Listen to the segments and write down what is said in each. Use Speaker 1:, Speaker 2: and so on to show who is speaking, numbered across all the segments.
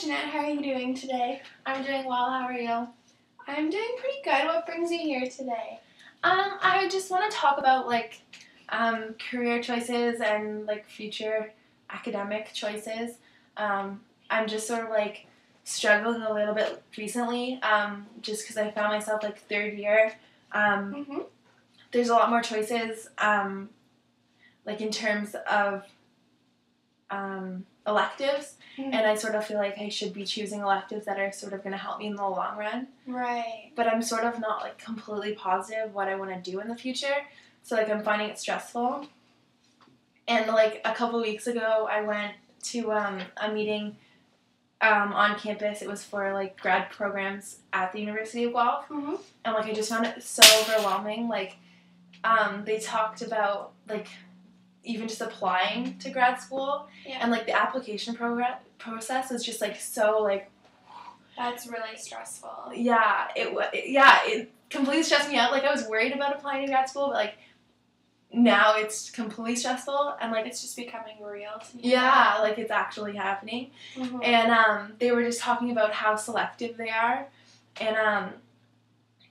Speaker 1: Jeanette. How are you doing today?
Speaker 2: I'm doing well. How are you?
Speaker 1: I'm doing pretty good. What brings you here today?
Speaker 2: I just want to talk about career choices and future academic choices. I'm just sort of struggling a little bit recently, just because I found myself third year. There's a lot more choices, in terms of electives, and I sort of feel like I should be choosing electives that are sort of going to help me in the long run.
Speaker 1: Right.
Speaker 2: But I'm sort of not completely positive what I want to do in the future, so I'm finding it stressful. And a couple weeks ago, I went to a meeting on campus. It was for grad programs at the University of Guelph, and I just found it so overwhelming. They talked about even just applying to grad school, and the application process is just so
Speaker 1: That's really stressful.
Speaker 2: it completely stressed me out. I was worried about applying to grad school, but now it's completely stressful, and
Speaker 1: it's just becoming real to me.
Speaker 2: Yeah, it's actually happening. And they were just talking about how selective they are, and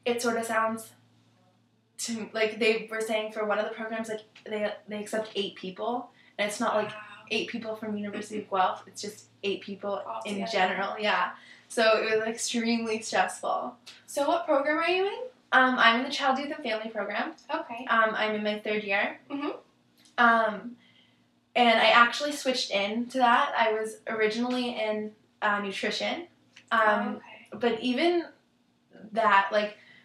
Speaker 2: it sort of sounds to they were saying for one of the programs they accept 8 people, and it's not 8 people from University of Guelph. It's just 8 people in general. Yeah, so it was extremely stressful.
Speaker 1: So what program are you in?
Speaker 2: I'm in the Child, Youth, and Family program.
Speaker 1: Okay.
Speaker 2: I'm in my 3rd year. And I actually switched into that. I was originally in nutrition. But even that,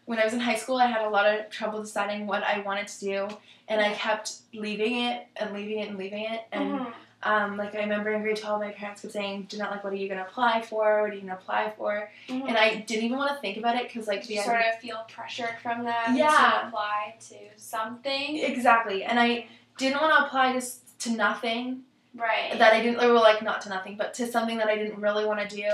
Speaker 2: when I was in high school, I had a lot of trouble deciding what I wanted to do, and I kept leaving it and leaving it and leaving it. And I remember in grade 12, my parents kept saying, Jeanette, what are you going to apply for? What are you going to apply for? And I didn't even want to think about it because,
Speaker 1: you sort of feel pressure from them to apply to something.
Speaker 2: Exactly. And I didn't want to apply to nothing.
Speaker 1: Right.
Speaker 2: That I didn't, or not to nothing, but to something that I didn't really want to do.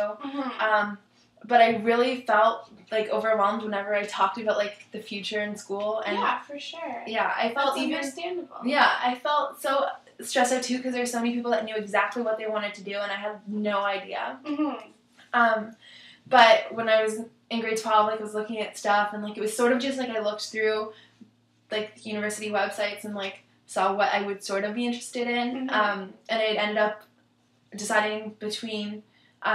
Speaker 2: But I really felt overwhelmed whenever I talked about the future in school. And
Speaker 1: yeah, for sure.
Speaker 2: Yeah, I felt
Speaker 1: That's understandable.
Speaker 2: Yeah, I felt so stressed out too because there's so many people that knew exactly what they wanted to do, and I had no idea. But when I was in grade 12, I was looking at stuff, and it was sort of just I looked through university websites and saw what I would sort of be interested in, and I ended up deciding between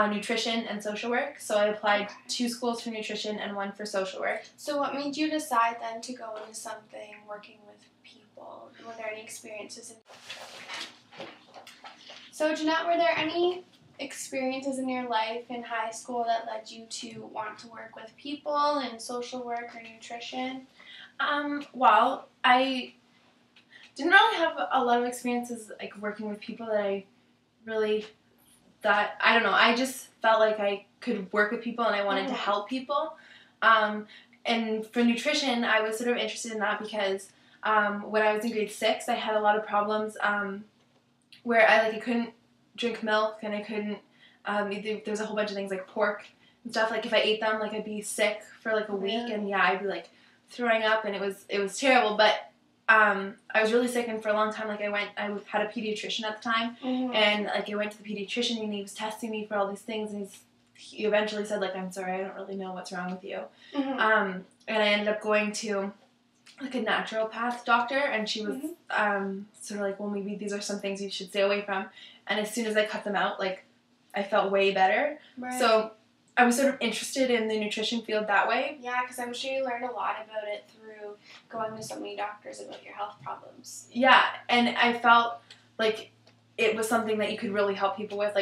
Speaker 2: nutrition and social work. So I applied 2 schools for nutrition and 1 for social work.
Speaker 1: So what made you decide then to go into something working with people? Were there any experiences So Jeanette, were there any experiences in your life in high school that led you to want to work with people in social work or nutrition?
Speaker 2: Well, I didn't really have a lot of experiences working with people that I really thought, I don't know, I just felt like I could work with people and I wanted to help people. And for nutrition, I was sort of interested in that because when I was in grade 6, I had a lot of problems where I couldn't drink milk, and I couldn't, there's a whole bunch of things like pork and stuff, if I ate them, I'd be sick for a week, and I'd be throwing up, and it was terrible, but I was really sick, and for a long time, I had a pediatrician at the time, and I went to the pediatrician, and he was testing me for all these things, and he eventually said, I'm sorry, I don't really know what's wrong with you. And I ended up going to a naturopath doctor, and she was sort of well, maybe these are some things you should stay away from. And as soon as I cut them out, I felt way better.
Speaker 1: Right.
Speaker 2: So I was sort of interested in the nutrition field that way.
Speaker 1: Yeah, because I'm sure you learned a lot about it through going to so many doctors about your health problems.
Speaker 2: Yeah, and I felt it was something that you could really help people with.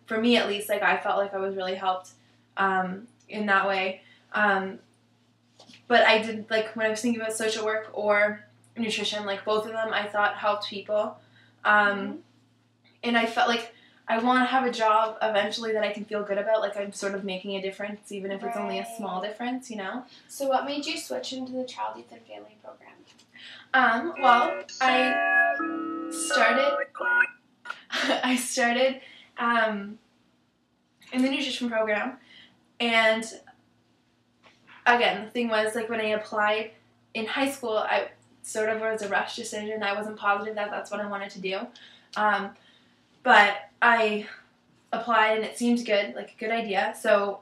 Speaker 2: For me at least, I felt I was really helped in that way. But I did, when I was thinking about social work or nutrition, both of them I thought helped people. And I felt I want to have a job eventually that I can feel good about, I'm sort of making a difference, even if it's only a small difference,
Speaker 1: So what made you switch into the Child, Youth, and Family program?
Speaker 2: Well, I started in the nutrition program, and again, the thing was, when I applied in high school, I sort of was a rush decision. I wasn't positive that that's what I wanted to do. But I applied, and it seemed good, like a good idea. So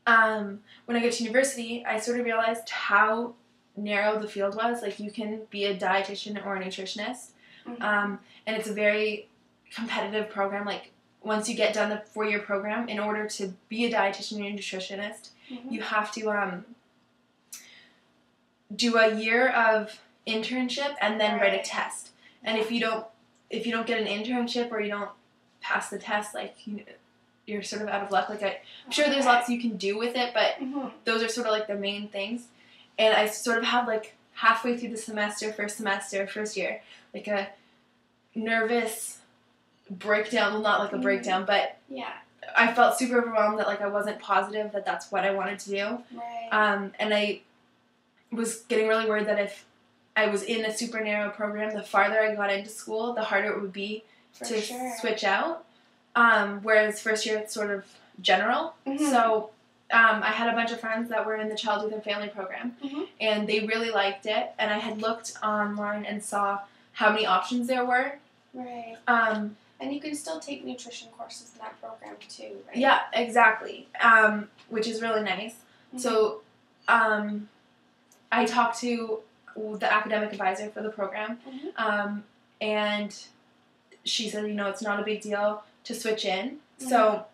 Speaker 2: when I got to university, I sort of realized how narrow the field was. Like, you can be a dietitian or a nutritionist, and it's a very competitive program. Like, once you get done the 4-year program, in order to be a dietitian or a nutritionist, you have to do a year of internship and then write a test. And if you don't get an internship or you don't pass the test, like, you're sort of out of luck. Like, I'm sure there's lots you can do with it, but those are sort of like the main things. And I sort of had, like, halfway through the first year, like a nervous breakdown. Well, not like a breakdown, but I felt super overwhelmed that, like, I wasn't positive that that's what I wanted to do. And I was getting really worried that if I was in a super narrow program, the farther I got into school, the harder it would be to switch out. Whereas first year, it's sort of general. So I had a bunch of friends that were in the Child, Youth, and Family program, and they really liked it. And I had looked online and saw how many options there were.
Speaker 1: And you can still take nutrition courses in that program too, right?
Speaker 2: Yeah, exactly. Which is really nice. So I talked to the academic advisor for the program, and she said, it's not a big deal to switch in. So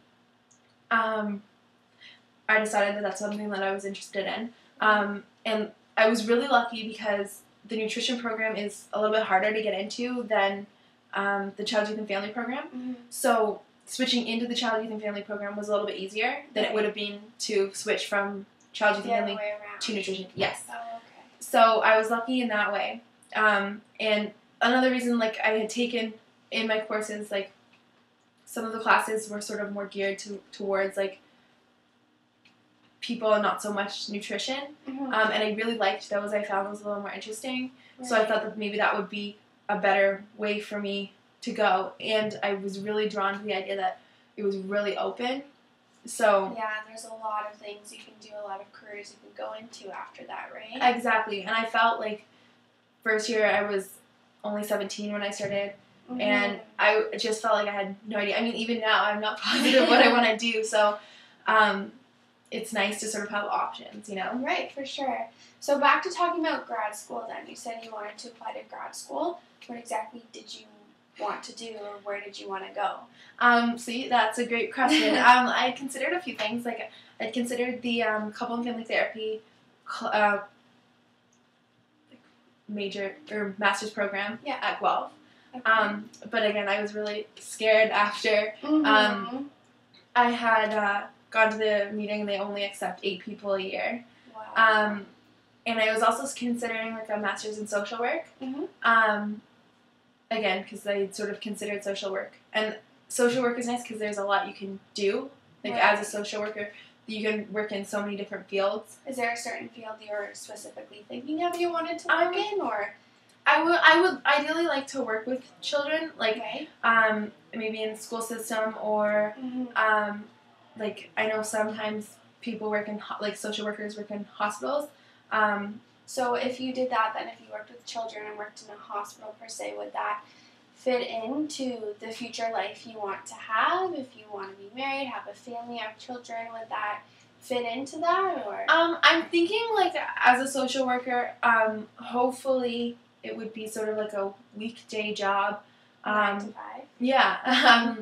Speaker 2: I decided that that's something that I was interested in. And I was really lucky because the nutrition program is a little bit harder to get into than the Child, Youth, and Family program. So switching into the Child, Youth, and Family program was a little bit easier than it would have been to switch from Child, Youth, and Family to nutrition. Yes.
Speaker 1: Oh, okay.
Speaker 2: So I was lucky in that way. And another reason, like, I had taken in my courses, like, some of the classes were sort of more geared towards, like, people and not so much nutrition. And I really liked those. I found those a little more interesting. So I thought that maybe that would be a better way for me to go. And I was really drawn to the idea that it was really open. So
Speaker 1: yeah, there's a lot of things you can do, a lot of careers you can go into after that, right?
Speaker 2: Exactly. And I felt like first year I was only 17 when I started. And I just felt like I had no idea. I mean, even now, I'm not positive what I want to do. So it's nice to sort of have options,
Speaker 1: Right, for sure. So back to talking about grad school then. You said you wanted to apply to grad school. What exactly did you want to do, or where did you want to go?
Speaker 2: See, that's a great question. I considered a few things. Like, I considered the couple and family therapy major or master's program at Guelph. Okay. But again, I was really scared after. I had gone to the meeting, and they only accept 8 people a year.
Speaker 1: Wow.
Speaker 2: And I was also considering, like, a master's in social work. Again, because I sort of considered social work. And social work is nice because there's a lot you can do. Like, as a social worker, you can work in so many different fields.
Speaker 1: Is there a certain field you're specifically thinking of you wanted to work in, or?
Speaker 2: I would ideally like to work with children, like, maybe in the school system, or, like, I know sometimes people work in, like, social workers work in hospitals.
Speaker 1: So if you did that, then if you worked with children and worked in a hospital per se, would that fit into the future life you want to have? If you want to be married, have a family, have children, would that fit into that, or?
Speaker 2: I'm thinking, like, as a social worker, hopefully it would be sort of like a weekday job.
Speaker 1: 9 to 5?
Speaker 2: Yeah.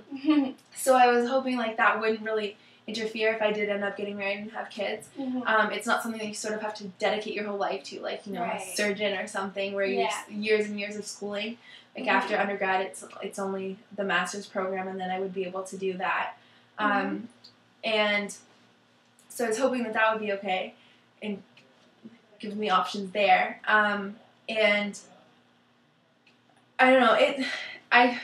Speaker 2: So I was hoping, like, that wouldn't really interfere if I did end up getting married and have kids. It's not something that you sort of have to dedicate your whole life to, like, a surgeon or something where you years and years of schooling. Like, after undergrad, it's only the master's program, and then I would be able to do that. And so I was hoping that would be okay and give me options there. And I don't know, I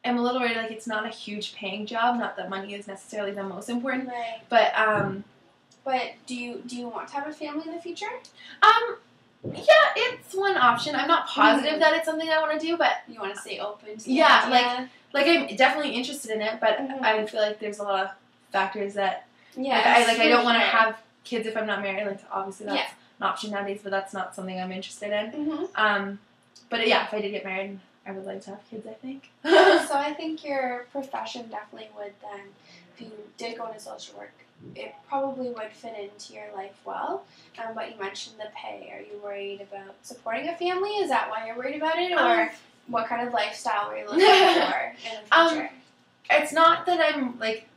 Speaker 2: am a little worried, like, it's not a huge paying job, not that money is necessarily the most important, but
Speaker 1: do you want to have a family in the future?
Speaker 2: Yeah, it's one option. I'm not positive that it's something I want to do, but
Speaker 1: you want to stay open to
Speaker 2: idea. like I'm definitely interested in it, but I feel like there's a lot of factors that I don't want to have kids if I'm not married. Like, obviously that's an option nowadays, but that's not something I'm interested in. But yeah, if I did get married and I would like to have kids, I think.
Speaker 1: So I think your profession definitely would then, if you did go into social work, it probably would fit into your life well. But you mentioned the pay. Are you worried about supporting a family? Is that why you're worried about it? Or what kind of lifestyle were you looking for in the future?
Speaker 2: It's not that I'm like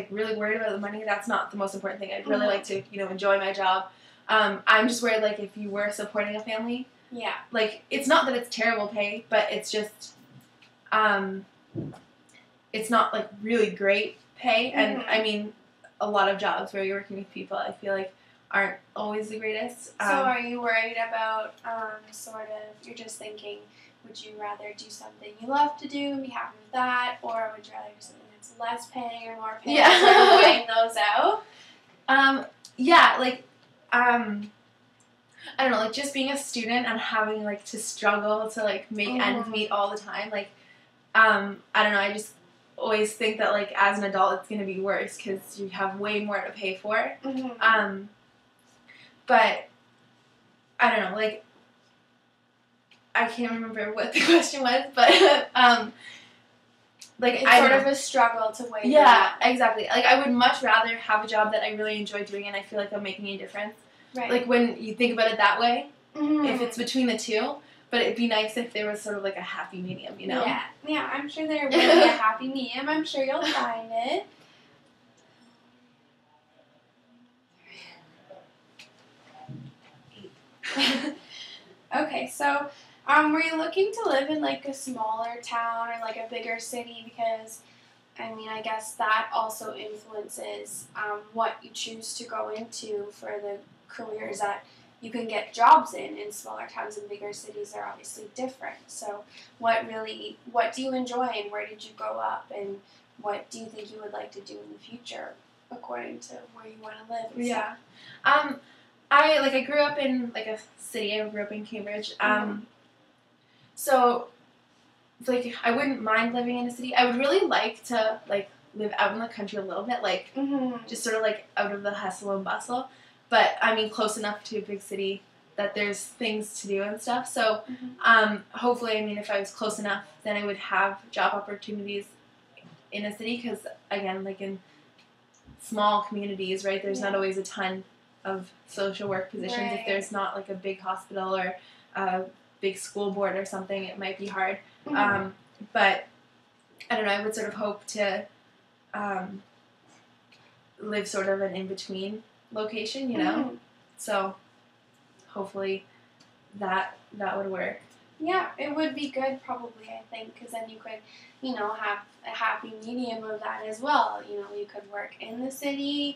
Speaker 2: really worried about the money. That's not the most important thing. I'd really like to, enjoy my job. I'm just worried, like, if you were supporting a family.
Speaker 1: Yeah.
Speaker 2: Like, it's not that it's terrible pay, but it's just, it's not, like, really great pay. And, I mean, a lot of jobs where you're working with people, I feel like, aren't always the greatest.
Speaker 1: So are you worried about, you're just thinking, would you rather do something you love to do and be happy with that, or would you rather do something that's less pay or more pay?
Speaker 2: Yeah.
Speaker 1: So you're weighing those out?
Speaker 2: Yeah, like, I don't know, like, just being a student and having, like, to struggle to, like, make ends meet all the time, like, I don't know, I just always think that, like, as an adult it's going to be worse because you have way more to pay for. But, I don't know, like, I can't remember what the question was, but, like,
Speaker 1: it's sort of a struggle to weigh.
Speaker 2: Yeah, exactly. Like, I would much rather have a job that I really enjoy doing and I feel like I'm making a difference.
Speaker 1: Right.
Speaker 2: Like, when you think about it that way, if it's between the two, but it'd be nice if there was sort of like a happy medium, you know?
Speaker 1: Yeah, I'm sure there will be a happy medium. I'm sure you'll find it. Okay, so were you looking to live in like a smaller town or like a bigger city? Because I mean, I guess that also influences what you choose to go into for the careers that you can get jobs in smaller towns and bigger cities are obviously different. So what do you enjoy and where did you grow up and what do you think you would like to do in the future according to where you want to live?
Speaker 2: Yeah. I grew up in like a city. I grew up in Cambridge. So like I wouldn't mind living in a city. I would really like to like live out in the country a little bit, like just sort of like out of the hustle and bustle. But I mean, close enough to a big city that there's things to do and stuff. So hopefully, I mean, if I was close enough, then I would have job opportunities in a city. Because again, like in small communities, right? There's not always a ton of social work positions.
Speaker 1: Right.
Speaker 2: If there's not like a big hospital or a big school board or something, it might be hard. But I don't know. I would sort of hope to live sort of an in-between location, you know. So hopefully that would work.
Speaker 1: Yeah, it would be good probably, I think, because then you could, have a happy medium of that as well. You know, you could work in the city,